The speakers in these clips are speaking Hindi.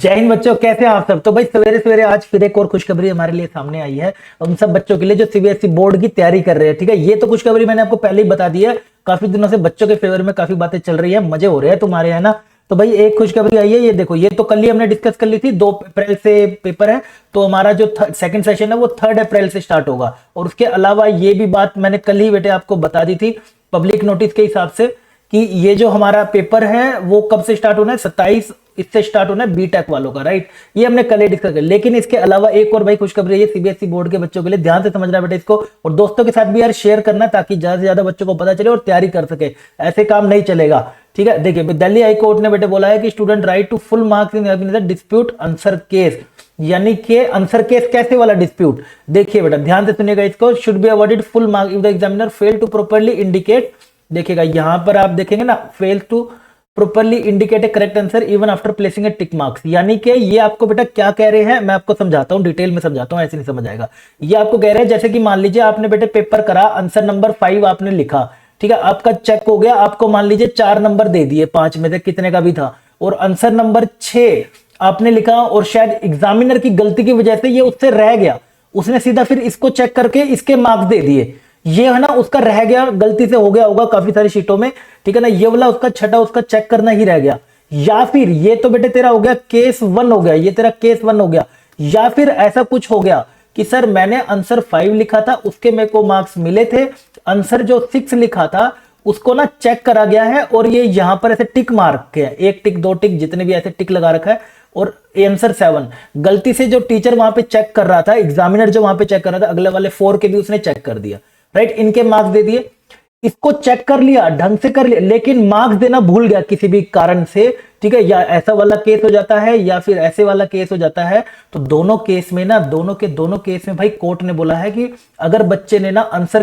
जय हिंद बच्चों, कैसे हैं आप सब। तो भाई सवेरे सवेरे आज फिर एक और खुशखबरी हमारे लिए सामने आई है उन सब बच्चों के लिए जो सीबीएसई बोर्ड की तैयारी कर रहे हैं। ठीक है, ये तो खुशखबरी मैंने आपको पहले ही बता दी है। काफी दिनों से बच्चों के फेवर में काफी बातें चल रही है, मजे हो रहे हैं तुम्हारे, है ना। तो भाई एक खुशखबरी आई है, ये देखो। ये तो कल ही हमने डिस्कस कर ली थी, 2 अप्रैल से पेपर है। तो हमारा जो सेकंड सेशन है वो 3 अप्रैल से स्टार्ट होगा। और उसके अलावा ये भी बात मैंने कल ही बेटे आपको बता दी थी पब्लिक नोटिस के हिसाब से कि ये जो हमारा पेपर है वो कब से स्टार्ट होना है, 27 इससे स्टार्ट होना है बीटेक वालों का, राइट। ये हमने कल ही डिस्कस किया। लेकिन इसके अलावा एक और भाई खुशखबरी है सीबीएसई बोर्ड के बच्चों के लिए, ध्यान से समझना बेटा इसको, और दोस्तों के साथ भी यार शेयर करना ताकि ज्यादा से ज्यादा बच्चों को पता चले और तैयारी कर सके। ऐसे काम नहीं चलेगा, ठीक है। देखिए दिल्ली हाई कोर्ट ने बेटे बोला है कि student right to full marks in dispute answer case, यानी कि आंसर केस कैसे वाला डिस्प्यूट। देखिए बेटा ध्यान से सुनिएगा इसको। Should be awarded full marks if the examiner fail to properly indicate, देखिएगा यहां पर आप देखेंगे ना, fail to properly indicate a correct answer even after placing a tick marks. यानी कि ये आपको बेटा क्या कह रहे हैं, मैं आपको समझाता हूं, डिटेल में समझाता हूं, ऐसे नहीं समझ आएगा। ये आपको कह रहे हैं जैसे कि मान लीजिए आपने बेटे पेपर करा, आंसर नंबर 5 आपने लिखा, ठीक है, आपका चेक हो गया, आपको मान लीजिए 4 नंबर दे दिए 5 में से कितने का भी था, और आंसर नंबर 6 आपने लिखा और शायद एग्जामिनर की गलती की वजह से ये उससे रह गया, उसने सीधा फिर इसको चेक करके इसके मार्क्स दे दिए। ये है ना उसका रह गया, गलती से हो गया होगा काफी सारी शीटों में, ठीक है ना, ये वाला उसका छठा उसका चेक करना ही रह गया। या फिर ये तो बेटे तेरा हो गया केस 1 हो गया, ये तेरा केस 1 हो गया। या फिर ऐसा कुछ हो गया कि सर मैंने आंसर 5 लिखा था, उसके मेरे को मार्क्स मिले थे, आंसर जो 6 लिखा था उसको ना चेक करा गया है और ये यहां पर ऐसे टिक मार्क के है, 1 टिक 2 टिक जितने भी ऐसे टिक लगा रखा है, और आंसर 7 गलती से जो टीचर वहां पे चेक कर रहा था, एग्जामिनर जो वहां पे चेक कर रहा था, अगले वाले 4 के भी उसने चेक कर दिया, राइट, इनके मार्क्स दे दिए। इसको चेक कर लिया, ढंग से कर लिया, लेकिन मार्क्स देना भूल गया किसी भी कारण से, ठीक है, या ऐसा वाला केस हो जाता है या फिर ऐसे वाला केस हो जाता है। तो दोनों केस में ना, दोनों केस में भाई कोर्ट ने बोला है कि अगर बच्चे ने ना आंसर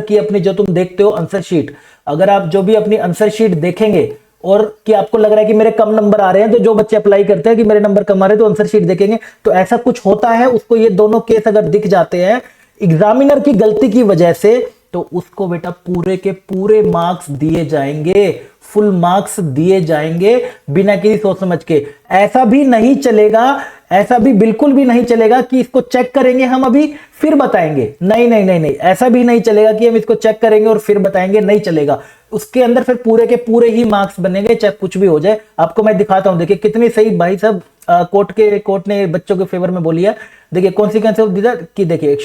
की अपनी जो तुम देखते हो आंसर शीट, अगर आप जो भी अपनी आंसर शीट देखेंगे और कि आपको लग रहा है कि मेरे कम नंबर आ रहे हैं, तो जो बच्चे अप्लाई करते हैं कि मेरे नंबर कम आ रहे हैं तो आंसर शीट देखेंगे, तो ऐसा कुछ होता है उसको, ये दोनों केस अगर दिख जाते हैं एग्जामिनर की गलती की वजह से, तो उसको बेटा पूरे के पूरे मार्क्स दिए जाएंगे, फुल मार्क्स दिए जाएंगे बिना किसी सोच समझ के। ऐसा भी नहीं चलेगा, ऐसा भी बिल्कुल भी नहीं चलेगा कि इसको चेक करेंगे हम अभी फिर बताएंगे, नहीं नहीं नहीं नहीं, ऐसा भी नहीं चलेगा कि हम इसको चेक करेंगे और फिर बताएंगे, नहीं चलेगा। उसके अंदर फिर पूरे के पूरे ही मार्क्स बनेंगे, चाहे कुछ भी हो जाए। आपको मैं दिखाता हूं, देखिए कितनी सही भाई साहब कोर्ट ने बच्चों के फेवर में बोली है। देखिए कॉन्सिक्वेंस ऑफ दिस कि देखिए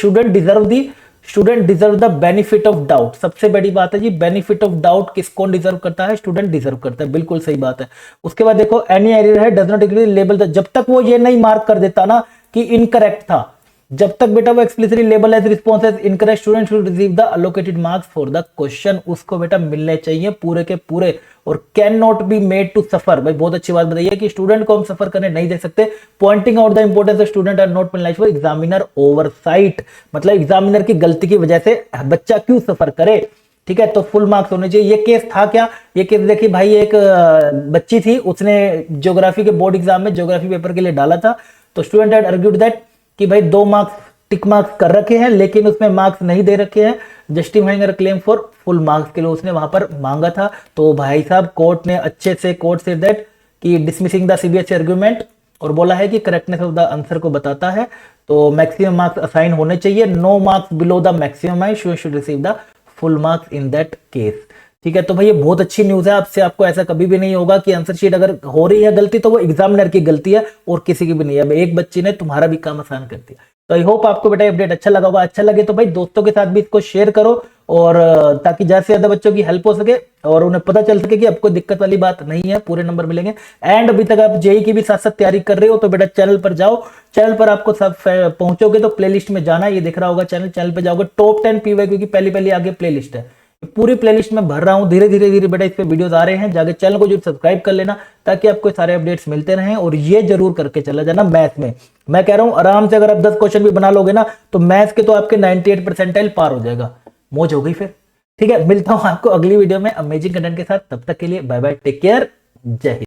student deserve the benefit of doubt. सबसे बड़ी बात है जी, बेनिफिट ऑफ डाउट किसको डिजर्व करता है, स्टूडेंट डिजर्व करता है, बिल्कुल सही बात है। उसके बाद देखो एनी एरर है डज नॉट इंक्रीज लेबल, जब तक वो ये नहीं मार्क कर देता ना कि इनकरेक्ट था, जब तक बेटा वो explicitly label as response as incorrect, student should receive the allocated marks for the question, उसको बेटा मिलने चाहिए पूरे के पूरे, और cannot be made to suffer. भाई बहुत अच्छी बात बताइए कि स्टूडेंट को हम सफर करने नहीं दे सकते। Pointing out the importance of student are not penalised for examiner oversight, मतलब एग्जामिनर की गलती की वजह से बच्चा क्यों सफर करे, ठीक है। तो फुल मार्क्स होने चाहिए। ये केस था क्या, ये केस देखिए भाई, एक बच्ची थी, उसने ज्योग्राफी के बोर्ड एग्जाम में ज्योग्राफी पेपर के लिए डाला था, तो स्टूडेंट हैड आर्ग्यूड दैट कि भाई 2 मार्क्स टिक मार्क्स कर रखे हैं लेकिन उसमें मार्क्स नहीं दे रखे हैं, justifying claim for full marks के लिए उसने वहां पर मांगा था। तो भाई साहब कोर्ट ने अच्छे से, कोर्ट से दैट कि डिसमिसिंग द सीबीएसई आर्गुमेंट, और बोला है कि करेक्टनेस ऑफ द आंसर को बताता है, तो मैक्सिमम मार्क्स असाइन होने चाहिए, no marks below the maximum है, should receive the full marks in that case, ठीक है। तो भाई ये बहुत अच्छी न्यूज है, आपसे आपको ऐसा कभी भी नहीं होगा कि आंसर शीट अगर हो रही है गलती तो वो एग्जामिनर की गलती है और किसी की भी नहीं है। एक बच्ची ने तुम्हारा भी काम आसान कर दिया। तो आई होप आपको बेटा अपडेट अच्छा लगा होगा। अच्छा लगे तो भाई दोस्तों के साथ भी इसको शेयर करो, और ताकि ज्यादा से ज्यादा बच्चों की हेल्प हो सके और उन्हें पता चल सके कि आपको दिक्कत वाली बात नहीं है, पूरे नंबर मिलेंगे। एंड अभी तक आप जेई की भी साथ साथ तैयारी कर रहे हो तो बेटा चैनल पर जाओ, चैनल पर आपको सब पहुंचोगे तो प्लेलिस्ट में जाना, ये दिख रहा होगा चैनल पे जाओगे, टॉप 10 पीवाईक्यू की पहली आगे प्लेलिस्ट है, पूरी प्लेलिस्ट में भर रहा हूं, धीरे धीरे बेटा इस पे वीडियोस आ रहे हैं, जाके चैनल को जरूर सब्सक्राइब कर लेना ताकि आपको सारे अपडेट्स मिलते रहें। और ये जरूर करके चला जाना मैथ में, मैं कह रहा हूं आराम से अगर आप 10 क्वेश्चन भी बना लोगे ना तो मैथ के तो आपके 98 परसेंटाइल पार हो जाएगा, मौज हो गई फिर, ठीक है। मिलता हूं आपको अगली वीडियो में अमेजिंग कंटेंट के साथ, तब तक के लिए बाय बाय, टेक केयर, जय हिंद।